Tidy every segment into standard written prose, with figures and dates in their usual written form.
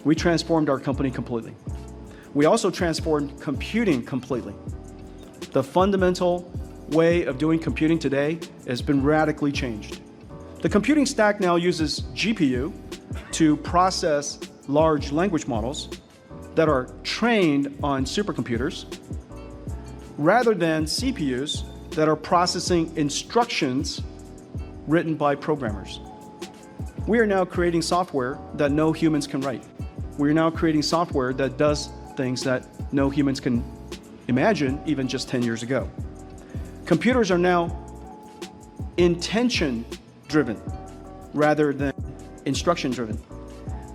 We transformed our company completely. We also transformed computing completely. The fundamental way of doing computing today has been radically changed. The computing stack now uses GPU to process large language models that are trained on supercomputers rather than CPUs that are processing instructions written by programmers. We are now creating software that no humans can write. We are now creating software that does things that no humans can imagine even just 10 years ago. Computers are now intention-driven rather than instruction-driven.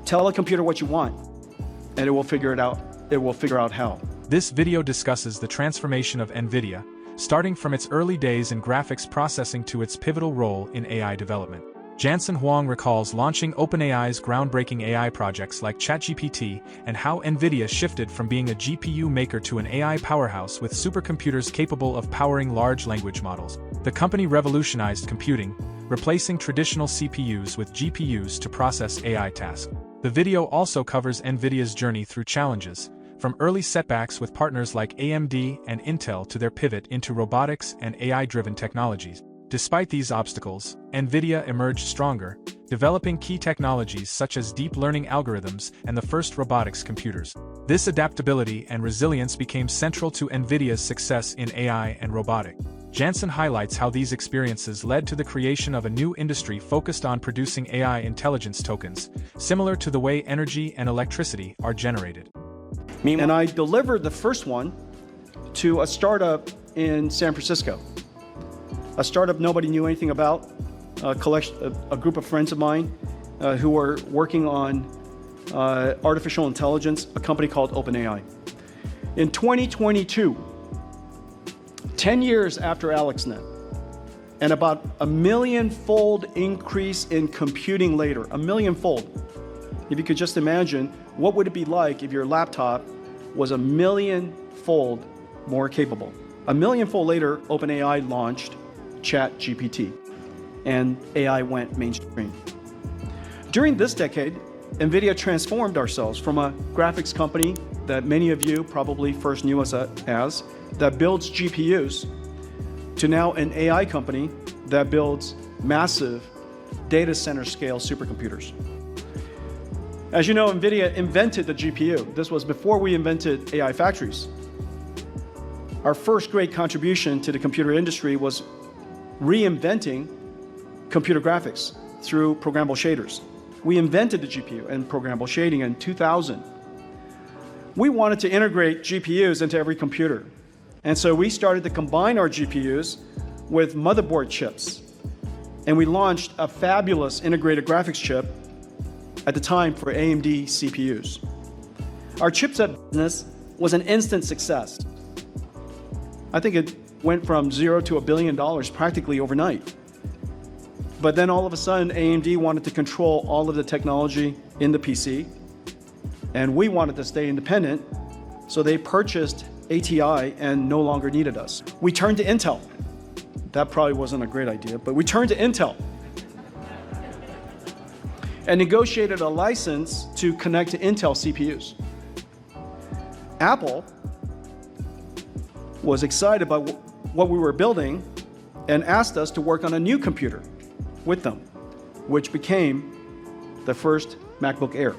Tell a computer what you want, and it will figure it out. It will figure out how. This video discusses the transformation of Nvidia, starting from its early days in graphics processing to its pivotal role in AI development. Jensen Huang recalls launching OpenAI's groundbreaking AI projects like ChatGPT and how Nvidia shifted from being a GPU maker to an AI powerhouse with supercomputers capable of powering large language models. The company revolutionized computing, replacing traditional CPUs with GPUs to process AI tasks. The video also covers Nvidia's journey through challenges, from early setbacks with partners like AMD and Intel to their pivot into robotics and AI-driven technologies. Despite these obstacles, Nvidia emerged stronger, developing key technologies such as deep learning algorithms and the first robotics computers. This adaptability and resilience became central to Nvidia's success in AI and robotics. Jensen highlights how these experiences led to the creation of a new industry focused on producing AI intelligence tokens, similar to the way energy and electricity are generated. And I delivered the first one to a startup in San Francisco. A startup nobody knew anything about, a group of friends of mine who were working on artificial intelligence, a company called OpenAI. In 2022, 10 years after AlexNet, and about a million-fold increase in computing later, a million-fold. If you could just imagine, what would it be like if your laptop was a million-fold more capable? A million-fold later, OpenAI launched ChatGPT, and AI went mainstream. During this decade, Nvidia transformed ourselves from a graphics company that many of you probably first knew us as, that builds GPUs, to now an AI company that builds massive data center scale supercomputers. As you know, Nvidia invented the GPU. This was before we invented AI factories. Our first great contribution to the computer industry was reinventing computer graphics through programmable shaders. We invented the GPU and programmable shading in 2000. We wanted to integrate GPUs into every computer. And so we started to combine our GPUs with motherboard chips. And we launched a fabulous integrated graphics chip at the time for AMD CPUs. Our chipset business was an instant success. I think it went from $0 to $1 billion practically overnight. But then all of a sudden, AMD wanted to control all of the technology in the PC, and we wanted to stay independent, so they purchased ATI and no longer needed us. We turned to Intel. That probably wasn't a great idea, but we turned to Intel and negotiated a license to connect to Intel CPUs. Apple was excited about what we were building and asked us to work on a new computer with them, which became the first MacBook Air.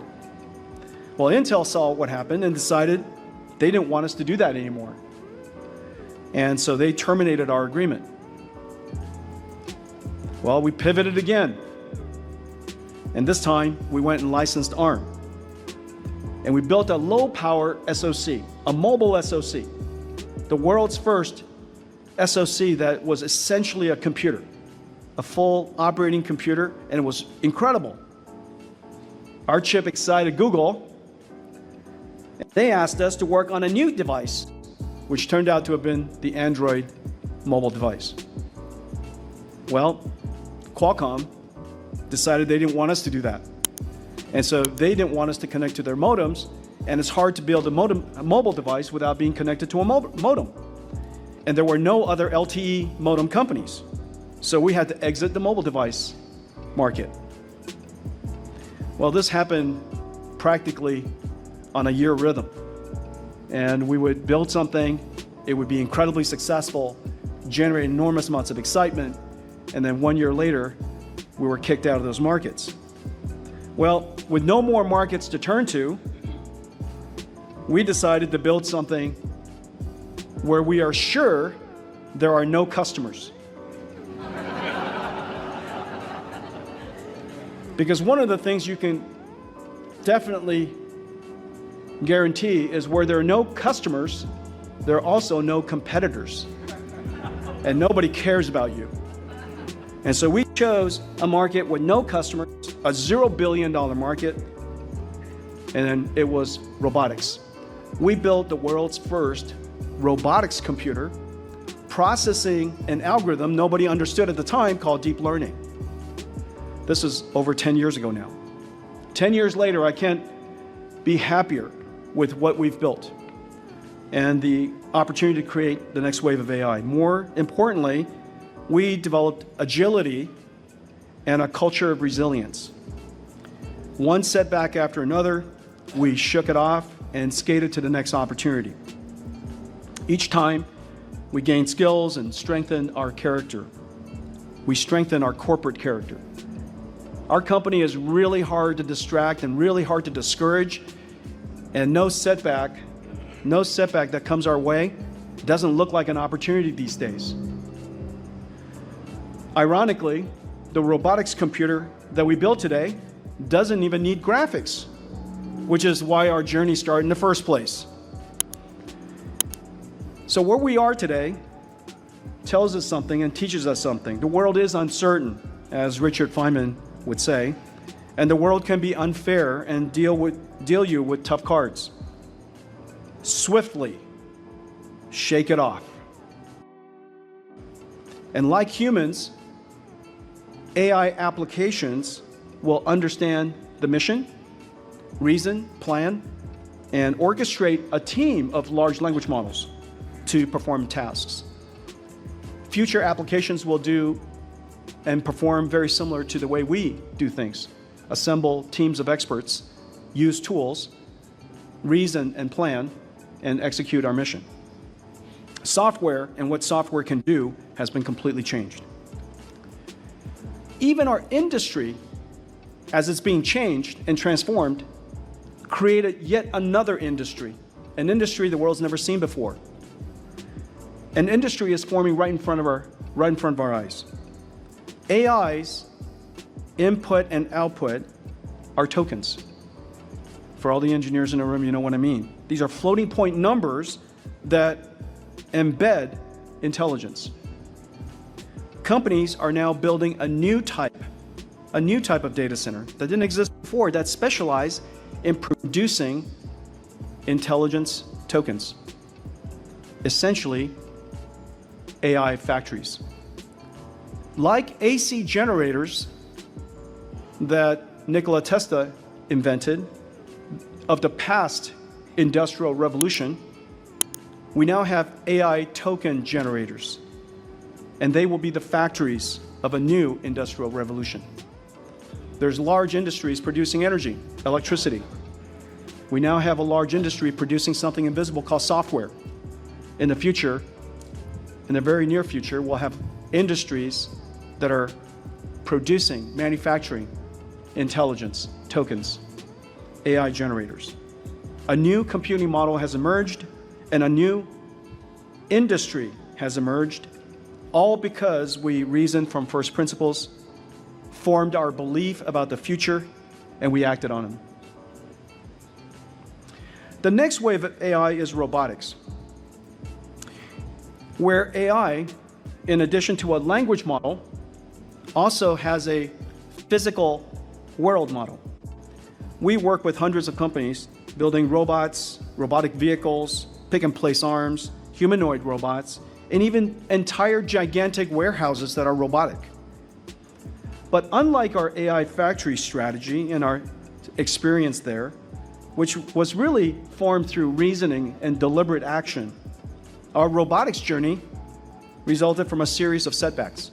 Well, Intel saw what happened and decided they didn't want us to do that anymore. And so they terminated our agreement. Well, we pivoted again. And this time, we went and licensed ARM. And we built a low-power SoC, a mobile SoC, the world's first SoC that was essentially a computer, a full operating computer, and it was incredible. Our chip excited Google. They asked us to work on a new device, which turned out to have been the Android mobile device. Well, Qualcomm decided they didn't want us to do that. And so they didn't want us to connect to their modems, and it's hard to build a mobile device without being connected to a modem. And there were no other LTE modem companies. So we had to exit the mobile device market. Well, this happened practically on a year rhythm. And we would build something, it would be incredibly successful, generate enormous amounts of excitement, and then 1 year later, we were kicked out of those markets. Well, with no more markets to turn to, we decided to build something where we are sure there are no customers. Because one of the things you can definitely guarantee is where there are no customers, there are also no competitors. And nobody cares about you. And so we chose a market with no customers, a $0 billion market, and then it was robotics. We built the world's first robotics computer, processing an algorithm nobody understood at the time called deep learning. This is over 10 years ago now. 10 years later, I can't be happier with what we've built and the opportunity to create the next wave of AI. More importantly, we developed agility and a culture of resilience. One setback after another, we shook it off and skated to the next opportunity. Each time, we gained skills and strengthened our character. We strengthened our corporate character. Our company is really hard to distract and really hard to discourage, and no setback that comes our way doesn't look like an opportunity these days. Ironically, the robotics computer that we built today doesn't even need graphics, which is why our journey started in the first place. So where we are today tells us something and teaches us something. The world is uncertain, as Richard Feynman would say, and the world can be unfair and deal you with tough cards. Swiftly shake it off. And like humans, AI applications will understand the mission, reason, plan, and orchestrate a team of large language models to perform tasks. Future applications will do and perform very similar to the way we do things. Assemble teams of experts, use tools, reason and plan, and execute our mission. Software and what software can do has been completely changed. Even our industry, as it's being changed and transformed, created yet another industry, an industry the world's never seen before. An industry is forming right in front of our eyes. AI's input and output are tokens. For all the engineers in the room, you know what I mean. These are floating point numbers that embed intelligence. Companies are now building a new type of data center that didn't exist before, that specialize in producing intelligence tokens. Essentially, AI factories. Like AC generators that Nikola Tesla invented of the past industrial revolution, we now have AI token generators, and they will be the factories of a new industrial revolution. There's large industries producing energy, electricity. We now have a large industry producing something invisible called software. In the future, in the very near future, we'll have industries that are producing, manufacturing intelligence, tokens, AI generators. A new computing model has emerged, and a new industry has emerged, all because we reasoned from first principles, formed our belief about the future, and we acted on them. The next wave of AI is robotics, where AI, in addition to a language model, also has a physical world model. We work with hundreds of companies building robots, robotic vehicles, pick-and-place arms, humanoid robots, and even entire gigantic warehouses that are robotic. But unlike our AI factory strategy and our experience there, which was really formed through reasoning and deliberate action, our robotics journey resulted from a series of setbacks.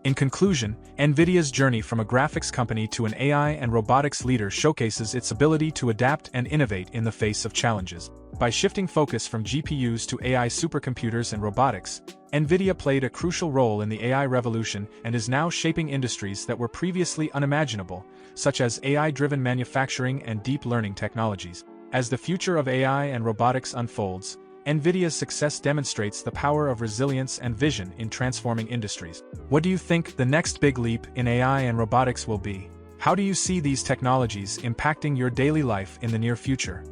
In conclusion, Nvidia's journey from a graphics company to an AI and robotics leader showcases its ability to adapt and innovate in the face of challenges. By shifting focus from GPUs to AI supercomputers and robotics, Nvidia played a crucial role in the AI revolution and is now shaping industries that were previously unimaginable, such as AI-driven manufacturing and deep learning technologies. As the future of AI and robotics unfolds, Nvidia's success demonstrates the power of resilience and vision in transforming industries. What do you think the next big leap in AI and robotics will be? How do you see these technologies impacting your daily life in the near future?